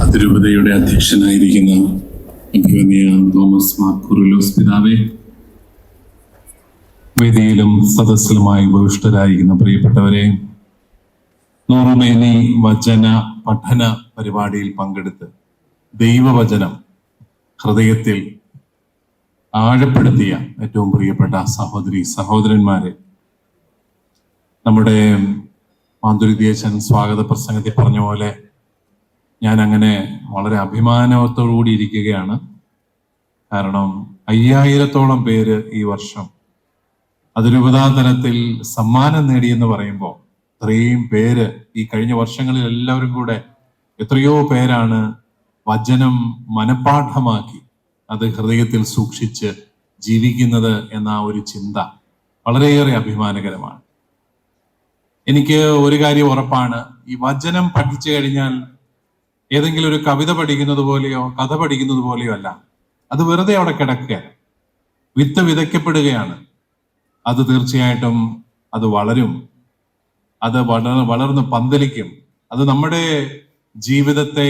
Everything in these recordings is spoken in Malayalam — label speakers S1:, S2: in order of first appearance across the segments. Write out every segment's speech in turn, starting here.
S1: അതിരൂപതയുടെ അധ്യക്ഷനായിരിക്കുന്ന അഭിവന്യ തോമസ് മാർ കുറിലോസ് പിതാവേ, വേദിയിലും സദസ്സിലുമായി ഉപവിഷ്ടരായിരിക്കുന്ന പ്രിയപ്പെട്ടവരെ, നൂറുമേനി വചന പഠന പരിപാടിയിൽ പങ്കെടുത്ത് ദൈവവചനം ഹൃദയത്തിൽ ആഴപ്പെടുത്തിയ ഏറ്റവും പ്രിയപ്പെട്ട സഹോദരി സഹോദരന്മാരെ, നമ്മുടെ മാധുരിദേശൻ സ്വാഗത പ്രസംഗത്തിൽ പറഞ്ഞ പോലെ ഞാൻ അങ്ങനെ വളരെ അഭിമാനത്തോടുകൂടി ഇരിക്കുകയാണ്. കാരണം 5000-ഓളം പേര് ഈ വർഷം അതിരൂപതാ തലത്തിൽ സമ്മാനം നേടിയെന്ന് പറയുമ്പോൾ ഇത്രയും പേര് ഈ കഴിഞ്ഞ വർഷങ്ങളിൽ എല്ലാവരും കൂടെ എത്രയോ പേരാണ് വചനം മനഃപാഠമാക്കി അത് ഹൃദയത്തിൽ സൂക്ഷിച്ച് ജീവിക്കുന്നത് എന്ന ഒരു ചിന്ത വളരെയേറെ അഭിമാനകരമാണ്. എനിക്ക് ഒരു കാര്യം ഉറപ്പാണ്, ഈ വചനം പഠിച്ചു കഴിഞ്ഞാൽ ഏതെങ്കിലും ഒരു കവിത പഠിക്കുന്നത് പോലെയോ കഥ പഠിക്കുന്നത് പോലെയോ അല്ല. അത് വെറുതെ അവിടെ കിടക്കുകയാണ്, വിത്ത് വിതയ്ക്കപ്പെടുകയാണ്. അത് തീർച്ചയായിട്ടും അത് വളരും, അത് വളർന്ന് പന്തലിക്കും. അത് നമ്മുടെ ജീവിതത്തെ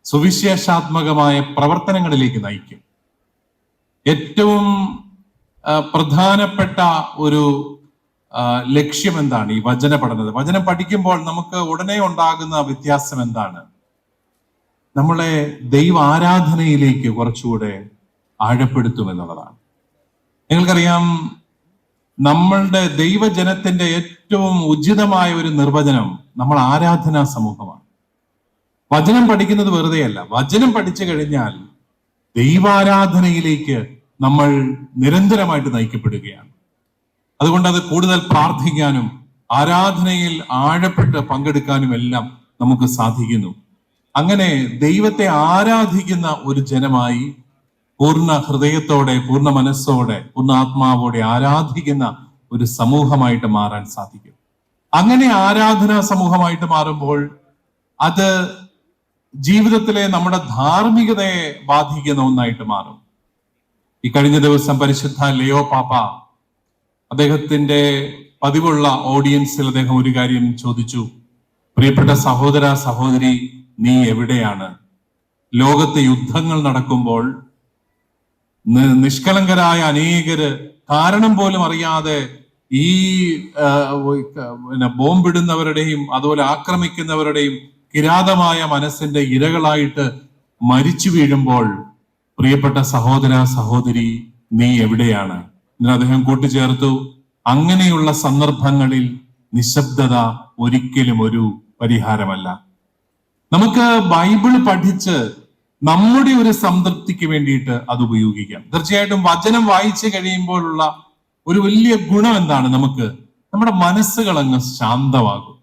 S1: സുവിശേഷാത്മകമായ പ്രവർത്തനങ്ങളിലേക്ക് നയിക്കും. ഏറ്റവും പ്രധാനപ്പെട്ട ഒരു ലക്ഷ്യം എന്താണ് ഈ വചന പഠനത്തിൽ? വചനം പഠിക്കുമ്പോൾ നമുക്ക് ഉടനെ ഉണ്ടാകുന്ന വ്യത്യാസം എന്താണ്? നമ്മളെ ദൈവ ആരാധനയിലേക്ക് കുറച്ചുകൂടെ ആഴപ്പെടുത്തും എന്നുള്ളതാണ്. നിങ്ങൾക്കറിയാം, നമ്മളുടെ ദൈവജനത്തിന്റെ ഏറ്റവും ഉചിതമായ ഒരു നിർവചനം നമ്മൾ ആരാധനാ സമൂഹമാണ്. വചനം പഠിക്കുന്നത് വെറുതെയല്ല. വചനം പഠിച്ചു കഴിഞ്ഞാൽ ദൈവാരാധനയിലേക്ക് നമ്മൾ നിരന്തരമായിട്ട് നയിക്കപ്പെടുകയാണ്. അതുകൊണ്ട് അത് കൂടുതൽ പ്രാർത്ഥിക്കാനും ആരാധനയിൽ ആഴപ്പെട്ട് പങ്കെടുക്കാനും എല്ലാം നമുക്ക് സാധിക്കുന്നു. അങ്ങനെ ദൈവത്തെ ആരാധിക്കുന്ന ഒരു ജനമായി പൂർണ്ണ ഹൃദയത്തോടെ, പൂർണ്ണ മനസ്സോടെ, പൂർണ്ണ ആത്മാവോടെ ആരാധിക്കുന്ന ഒരു സമൂഹമായിട്ട് മാറാൻ സാധിക്കും. അങ്ങനെ ആരാധനാ സമൂഹമായിട്ട് മാറുമ്പോൾ അത് ജീവിതത്തിലെ നമ്മുടെ ധാർമ്മികതയെ ബാധിക്കുന്ന ഒന്നായിട്ട് മാറും. ഈ കഴിഞ്ഞ ദിവസം പരിശുദ്ധ ലിയോ പാപ്പ അദ്ദേഹത്തിന്റെ പതിവുള്ള ഓഡിയൻസിൽ അദ്ദേഹം ഒരു കാര്യം ചോദിച്ചു. പ്രിയപ്പെട്ട സഹോദര സഹോദരി, നീ എവിടെയാണ്? ലോകത്ത് യുദ്ധങ്ങൾ നടക്കുമ്പോൾ നിഷ്കളങ്കരായ അനേകര് കാരണം പോലും അറിയാതെ ഈ ബോംബിടുന്നവരുടെയും അതുപോലെ ആക്രമിക്കുന്നവരുടെയും കിരാതമായ മനസ്സിന്റെ ഇരകളായിട്ട് മരിച്ചു വീഴുമ്പോൾ, പ്രിയപ്പെട്ട സഹോദര സഹോദരി, നീ എവിടെയാണ്? എന്നിട്ട് അദ്ദേഹം കൂട്ടിച്ചേർത്തു, അങ്ങനെയുള്ള സന്ദർഭങ്ങളിൽ നിശബ്ദത ഒരിക്കലും ഒരു പരിഹാരമല്ല. നമുക്ക് ബൈബിൾ പഠിച്ച് നമ്മുടെ ഒരു സംതൃപ്തിക്ക് വേണ്ടിയിട്ട് അത് ഉപയോഗിക്കാം. തീർച്ചയായിട്ടും വചനം വായിച്ചു കഴിയുമ്പോഴുള്ള ഒരു വലിയ ഗുണം എന്താണ്? നമ്മുടെ മനസ്സുകൾ അങ്ങ് ശാന്തമാകും.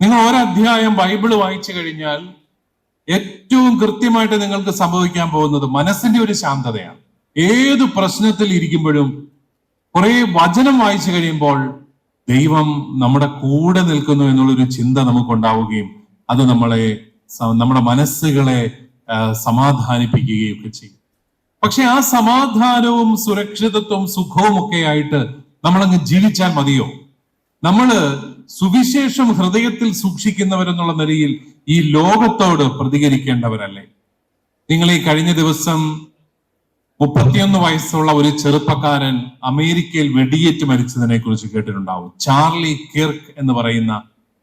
S1: നിങ്ങൾ ഒരധ്യായം ബൈബിൾ വായിച്ചു കഴിഞ്ഞാൽ ഏറ്റവും കൃത്യമായിട്ട് നിങ്ങൾക്ക് സംഭവിക്കാൻ പോകുന്നത് മനസ്സിന്റെ ഒരു ശാന്തതയാണ്. ഏത് പ്രശ്നത്തിൽ ഇരിക്കുമ്പോഴും കുറെ വചനം വായിച്ചു കഴിയുമ്പോൾ ദൈവം നമ്മുടെ കൂടെ നിൽക്കുന്നു എന്നുള്ളൊരു ചിന്ത നമുക്കുണ്ടാവുകയും അത് നമ്മുടെ മനസ്സുകളെ സമാധാനിപ്പിക്കുകയും ഒക്കെ ചെയ്യും. പക്ഷെ ആ സമാധാനവും സുരക്ഷിതത്വവും സുഖവും ഒക്കെ ആയിട്ട് നമ്മളങ്ങ് ജീവിച്ചാൽ മതിയോ? നമ്മള് സുവിശേഷം ഹൃദയത്തിൽ സൂക്ഷിക്കുന്നവരെന്നുള്ള നിലയിൽ ഈ ലോകത്തോട് പ്രതികരിക്കേണ്ടവരല്ലേ? നിങ്ങൾ ഈ കഴിഞ്ഞ ദിവസം 31 വയസ്സുള്ള ഒരു ചെറുപ്പക്കാരൻ അമേരിക്കയിൽ വെടിയേറ്റ് മരിച്ചതിനെ കുറിച്ച് കേട്ടിട്ടുണ്ടാവും. ചാർലി കിർക്ക് എന്ന് പറയുന്ന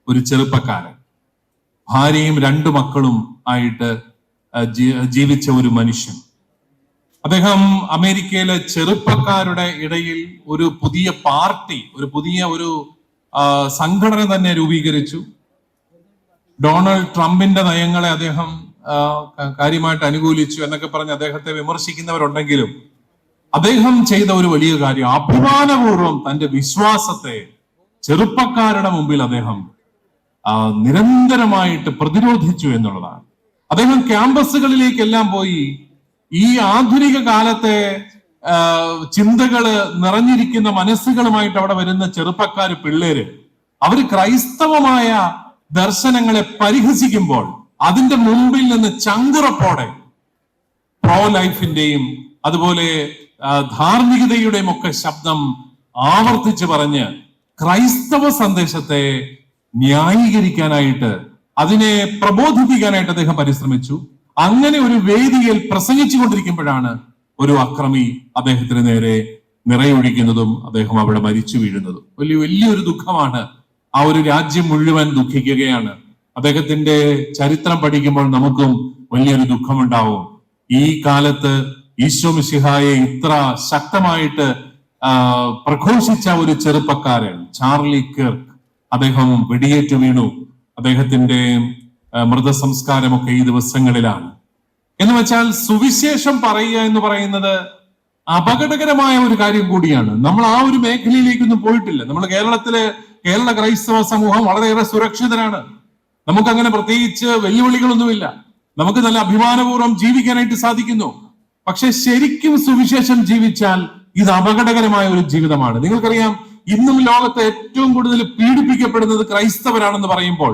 S1: ഒരു ചെറുപ്പക്കാരൻ, ഭാര്യയും 2 മക്കളും ആയിട്ട് ജീവിച്ച ഒരു മനുഷ്യൻ. അദ്ദേഹം അമേരിക്കയിലെ ചെറുപ്പക്കാരുടെ ഇടയിൽ ഒരു പുതിയ പാർട്ടി, ഒരു സംഘടന തന്നെ രൂപീകരിച്ചു. ഡൊണാൾഡ് ട്രംപിന്റെ നയങ്ങളെ അദ്ദേഹം കാര്യമായിട്ട് അനുകൂലിച്ചു എന്നൊക്കെ പറഞ്ഞ് അദ്ദേഹത്തെ വിമർശിക്കുന്നവരുണ്ടെങ്കിലും അദ്ദേഹം ചെയ്ത ഒരു വലിയ കാര്യം, അഭിമാനപൂർവ്വം തന്റെ വിശ്വാസത്തെ ചെറുപ്പക്കാരുടെ മുമ്പിൽ അദ്ദേഹം നിരന്തരമായിട്ട് പ്രതിരോധിച്ചു എന്നുള്ളതാണ്. അദ്ദേഹം ക്യാമ്പസുകളിലേക്കെല്ലാം പോയി ഈ ആധുനിക കാലത്തെ ചിന്തകള് നിറഞ്ഞിരിക്കുന്ന മനസ്സുകളുമായിട്ട് അവിടെ വരുന്ന ചെറുപ്പക്കാര്, പിള്ളേര്, അവര് ക്രൈസ്തവമായ ദർശനങ്ങളെ പരിഹസിക്കുമ്പോൾ അതിന്റെ മുമ്പിൽ നിന്ന് ചങ്കുറപ്പോടെ പ്രോ ലൈഫിന്റെയും അതുപോലെ ധാർമ്മികതയുടെയും ഒക്കെ ശബ്ദം ആവർത്തിച്ച് പറഞ്ഞ് ക്രൈസ്തവ സന്ദേശത്തെ ന്യായീകരിക്കാനായിട്ട് അതിനെ പ്രബോധിപ്പിക്കാനായിട്ട് അദ്ദേഹം പരിശ്രമിച്ചു. അങ്ങനെ ഒരു വേദിയിൽ പ്രസംഗിച്ചു കൊണ്ടിരിക്കുമ്പോഴാണ് ഒരു അക്രമി അദ്ദേഹത്തിന് നേരെ നിറയൊഴിക്കുന്നതും അദ്ദേഹം അവിടെ മരിച്ചു വീഴുന്നതും. വലിയൊരു ദുഃഖമാണ്. ആ ഒരു രാജ്യം മുഴുവൻ ദുഃഖിക്കുകയാണ്. അദ്ദേഹത്തിന്റെ ചരിത്രം പഠിക്കുമ്പോൾ നമുക്കും വലിയൊരു ദുഃഖമുണ്ടാവും. ഈ കാലത്ത് ഈശോ മിശിഹായെ ഇത്ര ശക്തമായിട്ട് പ്രഘോഷിച്ച ഒരു ചെറുപ്പക്കാരൻ ചാർലി കിർക്ക്, അദ്ദേഹം വെടിയേറ്റു വീണു. അദ്ദേഹത്തിന്റെ മൃതസംസ്കാരമൊക്കെ ഈ ദിവസങ്ങളിലാണ്. എന്ന് വെച്ചാൽ സുവിശേഷം പറയുക എന്ന് പറയുന്നത് അപകടകരമായ ഒരു കാര്യം കൂടിയാണ്. നമ്മൾ ആ ഒരു മേഖലയിലേക്കൊന്നും പോയിട്ടില്ല. നമ്മൾ കേരള ക്രൈസ്തവ സമൂഹം വളരെയേറെ സുരക്ഷിതരാണ്. നമുക്കങ്ങനെ പ്രത്യേകിച്ച് വെല്ലുവിളികളൊന്നുമില്ല. നമുക്ക് നല്ല അഭിമാനപൂർവ്വം ജീവിക്കാനായിട്ട് സാധിക്കുന്നു. പക്ഷെ ശരിക്കും സുവിശേഷം ജീവിച്ചാൽ ഇത് അപകടകരമായ ഒരു ജീവിതമാണ്. നിങ്ങൾക്കറിയാം, ഇന്നും ലോകത്തെ ഏറ്റവും കൂടുതൽ പീഡിപ്പിക്കപ്പെടുന്നത് ക്രൈസ്തവരാണെന്ന് പറയുമ്പോൾ,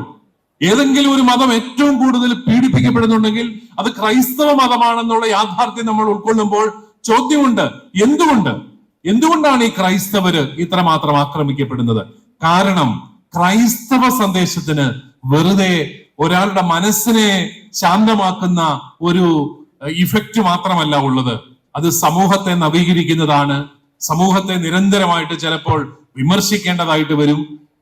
S1: ഏതെങ്കിലും ഒരു മതം ഏറ്റവും കൂടുതൽ പീഡിപ്പിക്കപ്പെടുന്നുണ്ടെങ്കിൽ അത് ക്രൈസ്തവ മതമാണെന്നുള്ള യാഥാർത്ഥ്യം നമ്മൾ ഉൾക്കൊള്ളുമ്പോൾ ചോദ്യമുണ്ട്, എന്തുകൊണ്ടാണ് ഈ ക്രൈസ്തവര് ഇത്രമാത്രം ആക്രമിക്കപ്പെടുന്നത്? കാരണം ക്രൈസ്തവ സന്ദേശത്തിന് വെറുതെ ഒരാളുടെ മനസ്സിനെ ശാന്തമാക്കുന്ന ഒരു ഇഫക്റ്റ് മാത്രമല്ല ഉള്ളത്. അത് സമൂഹത്തെ നവീകരിക്കുന്നതാണ്. സമൂഹത്തെ നിരന്തരമായിട്ട് ചിലപ്പോൾ വിമർശിക്കേണ്ടതായിട്ട് വരും.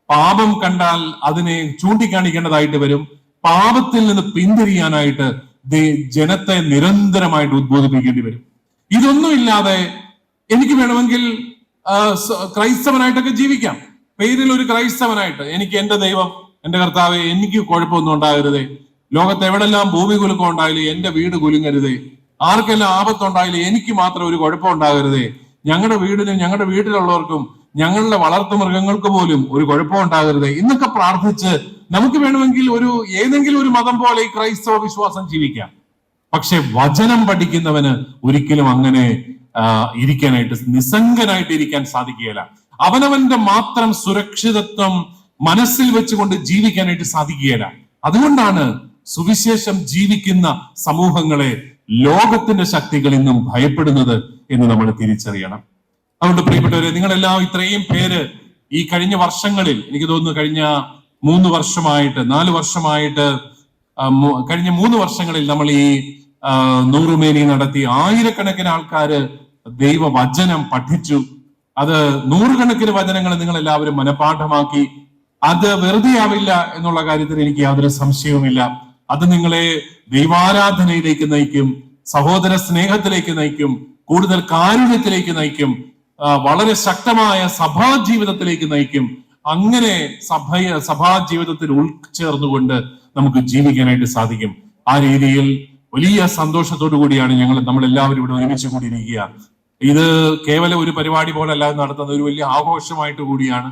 S1: പാപം കണ്ടാൽ അതിനെ ചൂണ്ടിക്കാണിക്കേണ്ടതായിട്ട് വരും. പാപത്തിൽ നിന്ന് പിന്തിരിയാനായിട്ട് ജനത്തെ നിരന്തരമായിട്ട് ഉദ്ബോധിപ്പിക്കേണ്ടി വരും. ഇതൊന്നുമില്ലാതെ എനിക്ക് വേണമെങ്കിൽ ക്രൈസ്തവനായിട്ടൊക്കെ ജീവിക്കാം. പേരിൽ ഒരു ക്രൈസ്തവനായിട്ട് എനിക്ക് എന്റെ ദൈവം, എന്റെ കർത്താവെ, എനിക്ക് കുഴപ്പമൊന്നും ഉണ്ടാകരുതേ. ലോകത്ത് എവിടെല്ലാം ഭൂമി കുലുക്കം ഉണ്ടായാലും എന്റെ വീട് കുലുങ്ങരുതേ. ആർക്കെല്ലാം ആപത്തുണ്ടായാലും എനിക്ക് മാത്രം ഒരു കുഴപ്പം ഉണ്ടാകരുതേ. ഞങ്ങളുടെ വീടിനും ഞങ്ങളുടെ വീട്ടിലുള്ളവർക്കും ഞങ്ങളുടെ വളർത്തു മൃഗങ്ങൾക്ക് പോലും ഒരു കുഴപ്പം ഉണ്ടാകരുതേ എന്നൊക്കെ പ്രാർത്ഥിച്ച് നമുക്ക് വേണമെങ്കിൽ ഏതെങ്കിലും ഒരു മതം പോലെ ഈ ക്രൈസ്തവ വിശ്വാസം ജീവിക്കാം. പക്ഷെ വചനം പഠിക്കുന്നവന് ഒരിക്കലും അങ്ങനെ ഇരിക്കാനായിട്ട്, നിസ്സംഗനായിട്ട് ഇരിക്കാൻ സാധിക്കുകയില്ല. അവനവന്റെ മാത്രം സുരക്ഷിതത്വം മനസ്സിൽ വെച്ചുകൊണ്ട് ജീവിക്കാനായിട്ട് സാധിക്കുകയില്ല. അതുകൊണ്ടാണ് സുവിശേഷം ജീവിക്കുന്ന സമൂഹങ്ങളെ ലോകത്തിന്റെ ശക്തികൾ ഇന്നും ഭയപ്പെടുന്നത് എന്ന് നമ്മൾ തിരിച്ചറിയണം. അതുകൊണ്ട് പ്രിയപ്പെട്ടവരെ, നിങ്ങളെല്ലാം ഇത്രയും പേര് ഈ കഴിഞ്ഞ വർഷങ്ങളിൽ, എനിക്ക് തോന്നുന്നു കഴിഞ്ഞ 3 വർഷമായിട്ട് 4 വർഷമായിട്ട് കഴിഞ്ഞ 3 വർഷങ്ങളിൽ നമ്മൾ ഈ നൂറുമേനി നടത്തി ആയിരക്കണക്കിന് ആൾക്കാര് ദൈവവചനം പഠിച്ചു. അത് നൂറുകണക്കിന് വചനങ്ങൾ നിങ്ങൾ എല്ലാവരും മനഃപാഠമാക്കി. അത് വെറുതെ ആവില്ല എന്നുള്ള കാര്യത്തിൽ എനിക്ക് യാതൊരു സംശയവുമില്ല. അത് നിങ്ങളെ ദൈവാരാധനയിലേക്ക് നയിക്കും, സഹോദര സ്നേഹത്തിലേക്ക് നയിക്കും, കൂടുതൽ കാരുണ്യത്തിലേക്ക് നയിക്കും, വളരെ ശക്തമായ സഭാ ജീവിതത്തിലേക്ക് നയിക്കും. അങ്ങനെ സഭാ ജീവിതത്തിൽ ഉൾച്ചേർന്നുകൊണ്ട് നമുക്ക് ജീവിക്കാനായിട്ട് സാധിക്കും. ആ രീതിയിൽ വലിയ സന്തോഷത്തോടു കൂടിയാണ് നമ്മൾ എല്ലാവരും ഇവിടെ ഒരുമിച്ച് കൂടിയിരിക്കുക. ഇത് കേവലം ഒരു പരിപാടി പോലെ അല്ലാതെ നടത്തുന്ന ഒരു വലിയ ആഘോഷമായിട്ട് കൂടിയാണ്.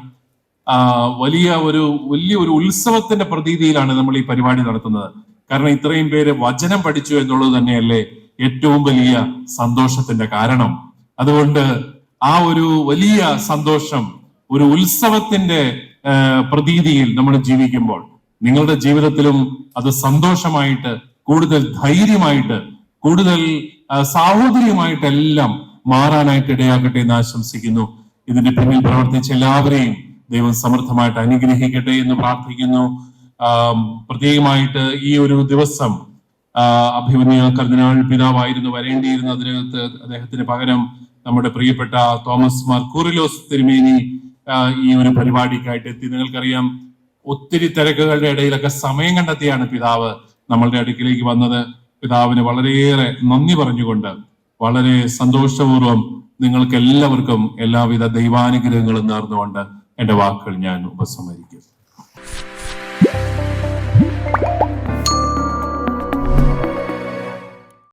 S1: വലിയൊരു ഉത്സവത്തിന്റെ പ്രതീതിയിലാണ് നമ്മൾ ഈ പരിപാടി നടത്തുന്നത്. കാരണം ഇത്രയും പേര് വചനം പഠിച്ചു എന്നുള്ളത് തന്നെയല്ലേ ഏറ്റവും വലിയ സന്തോഷത്തിന്റെ കാരണം. അതുകൊണ്ട് ആ ഒരു വലിയ സന്തോഷം, ഒരു ഉത്സവത്തിന്റെ പ്രതീതിയിൽ നമ്മൾ ജീവിക്കുമ്പോൾ നിങ്ങളുടെ ജീവിതത്തിലും അത് സന്തോഷമായിട്ട്, കൂടുതൽ ധൈര്യമായിട്ട്, കൂടുതൽ സാഹോദര്യമായിട്ടെല്ലാം മാറാനായിട്ട് ഇടയാകട്ടെ എന്ന് ആശംസിക്കുന്നു. ഇതിന്റെ പിന്നിൽ പ്രവർത്തിച്ച എല്ലാവരെയും ദൈവം സമൃദ്ധമായിട്ട് അനുഗ്രഹിക്കട്ടെ എന്ന് പ്രാർത്ഥിക്കുന്നു. പ്രത്യേകമായിട്ട് ഈ ഒരു ദിവസം അഭിമന്യ കർദിനാൾ പിതാവായിരുന്നു വരേണ്ടിയിരുന്ന, അതിനകത്ത് അദ്ദേഹത്തിന് പകരം നമ്മുടെ പ്രിയപ്പെട്ട തോമസ് മാർ കൂറിലോസ് തിരുമേനി ഈ ഒരു പരിപാടിക്കായിട്ട് എത്തി. നിങ്ങൾക്കറിയാം, ഒത്തിരി തിരക്കുകളുടെ ഇടയിലൊക്കെ സമയം കണ്ടെത്തിയാണ് പിതാവ് നമ്മളുടെ അടുക്കിലേക്ക് വന്നത്. പിതാവിന് വളരെയേറെ നന്ദി പറഞ്ഞുകൊണ്ട് വളരെ സന്തോഷപൂർവ്വം നിങ്ങൾക്ക് എല്ലാവർക്കും എല്ലാവിധ ദൈവാനുഗ്രഹങ്ങളും നേർന്നുകൊണ്ട് എന്റെ വാക്കുകൾ ഞാൻ ഉപസംഹരിക്കും.